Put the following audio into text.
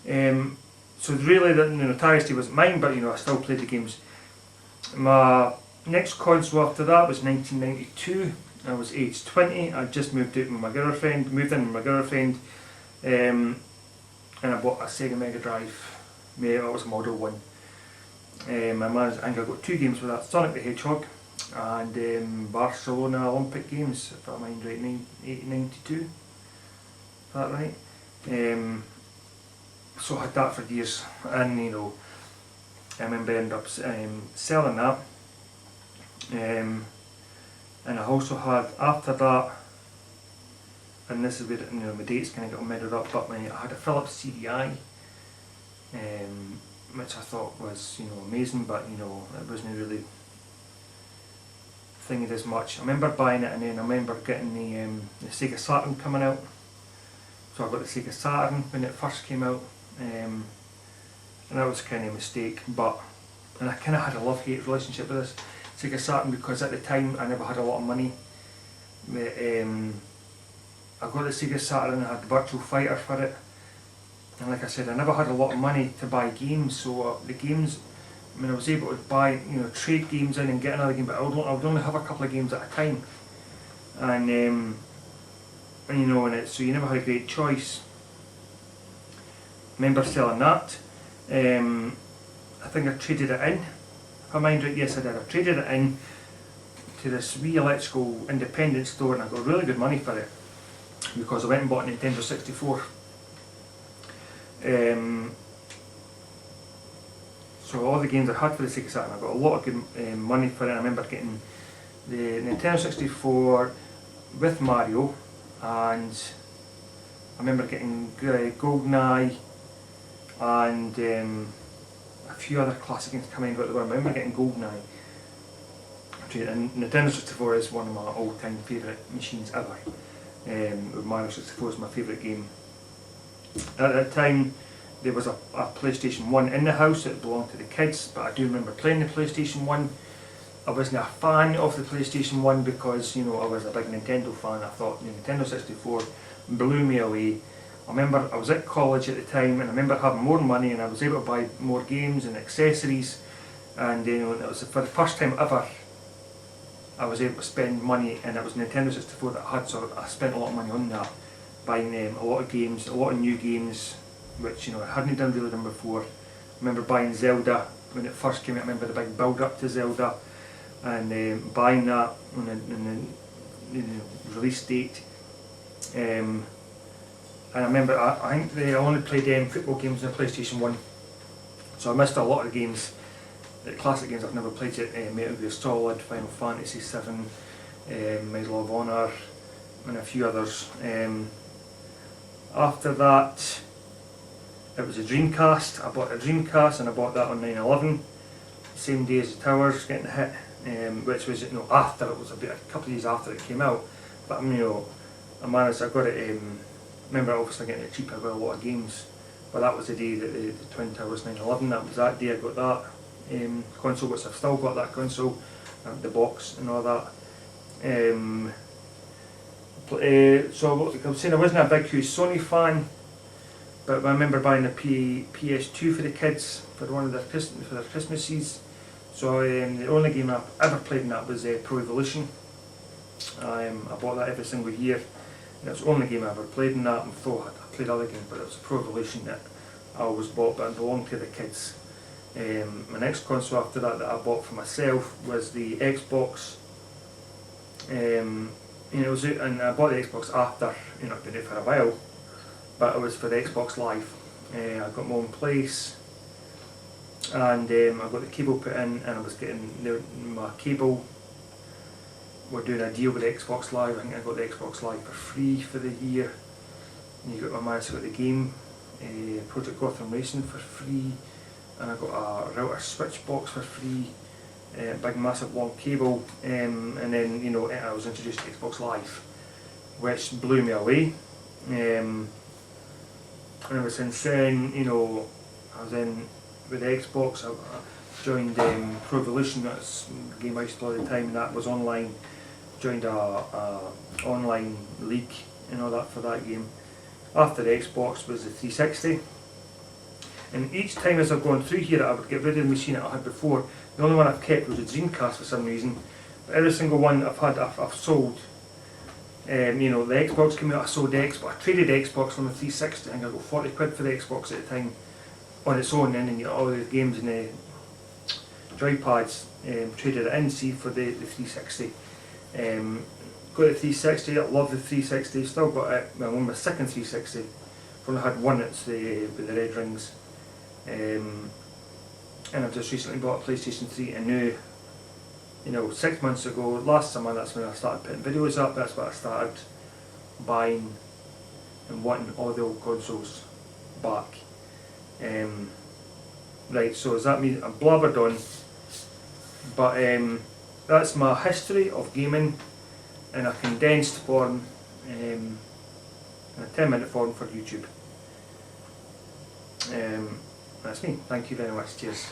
So really, the Notorious Day wasn't mine, but I still played the games. My next console after that was 1992. I was aged 20. I just moved in with my girlfriend, and I bought a Sega Mega Drive. It was a Model 1. I think I got 2 games with that: Sonic the Hedgehog and Barcelona Olympic Games, if I mind right, 1992. Is that right? So I had that for years, and I remember ended up selling that. And I also had, after that, and this is where my dates kind of got muddled up, but I had a Philips CDI, which I thought was amazing, but it wasn't really thingy as much. I remember buying it, and then I remember getting the Sega Saturn coming out. So I got the Sega Saturn when it first came out, and that was kind of a mistake. And I kind of had a love-hate relationship with this Sega Saturn, because at the time I never had a lot of money. I got the Sega Saturn and I had Virtual Fighter for it, and like I said, I never had a lot of money to buy games, so the games, I was able to buy, trade games in and get another game, but I would only have a couple of games at a time, and so you never had a great choice. I remember selling that. I think I traded it in. If I mind right, yes I did. I traded it in to this wee electrical independent store, and I got really good money for it because I went and bought a Nintendo 64. So all the games I had for the Sega Saturn, I got a lot of good money for it. I remember getting the Nintendo 64 with Mario, and I remember getting GoldenEye and a few other classic games coming out. I remember getting GoldenEye. And Nintendo 64 is one of my all-time favourite machines ever. Mario 64 is my favourite game. At that time there was a PlayStation 1 in the house that belonged to the kids, but I do remember playing the PlayStation 1. I wasn't a fan of the PlayStation 1 because I was a big Nintendo fan. I thought the Nintendo 64 blew me away. I remember I was at college at the time, and I remember having more money, and I was able to buy more games and accessories, and it was for the first time ever I was able to spend money, and it was Nintendo 64 that I had, so I spent a lot of money on that, buying a lot of games, a lot of new games, which I hadn't really done before. I remember buying Zelda when it first came out. I remember the big build up to Zelda, and buying that on the release date. And I remember I think they only played football games on the PlayStation 1, so I missed a lot of games. The classic games I've never played yet, Metal Gear Solid, Final Fantasy 7, Medal of Honor, and a few others. After that, it was a Dreamcast. I bought a Dreamcast, and I bought that on 9/11, the same day as the towers getting hit, which was after, it was a couple of years after it came out. But I got it. Remember obviously getting it cheaper with a lot of games, but that was the day that the Twin Towers 9/11. That was that day I got that console, which I've still got that console, the box and all that. So I was saying I wasn't a big huge Sony fan, but I remember buying a PS2 for the kids for one of their Christmases. So the only game I've ever played in that was Pro Evolution. I bought that every single year, and it was the only game I ever played in that. And thought I played other games, but it was Pro Evolution that I always bought, but it belonged to the kids. My next console after that I bought for myself was the Xbox. And I bought the Xbox after I'd been it for a while, but it was for the Xbox Live. I got my own place, and I got the cable put in, and I was getting my cable. We're doing a deal with Xbox Live. I think I got the Xbox Live for free for the year. And I managed to get the game, Project Gotham Racing, for free. And I got a router switch box for free, big massive long cable, and then I was introduced to Xbox Live, which blew me away. And ever since then, I was in with the Xbox. I joined Pro Evolution. That's a game I used to play all the time, and that was online. Joined a online league and all that for that game. After the Xbox was the 360. And each time as I've gone through here, I would get rid of the machine that I had before. The only one I've kept was a Dreamcast for some reason. But every single one I've had, I've sold. You know, the Xbox came out, I sold the Xbox. I traded Xbox from the 360. I think I got 40 quid for the Xbox at the time on its own, and then you got all the games and the joypads, traded it in, see, for the 360. Got the 360, I love the 360, still got it. Well, I'm on my second 360. I've only had one, it's with the red rings. And I've just recently bought a PlayStation 3, and now, you know, 6 months ago, last summer, that's when I started putting videos up. That's when I started buying and wanting all the old consoles back. Right, so does that mean I'm blabbered on? But that's my history of gaming in a condensed form, in a 10-minute form for YouTube. That's me. Thank you very much. Cheers.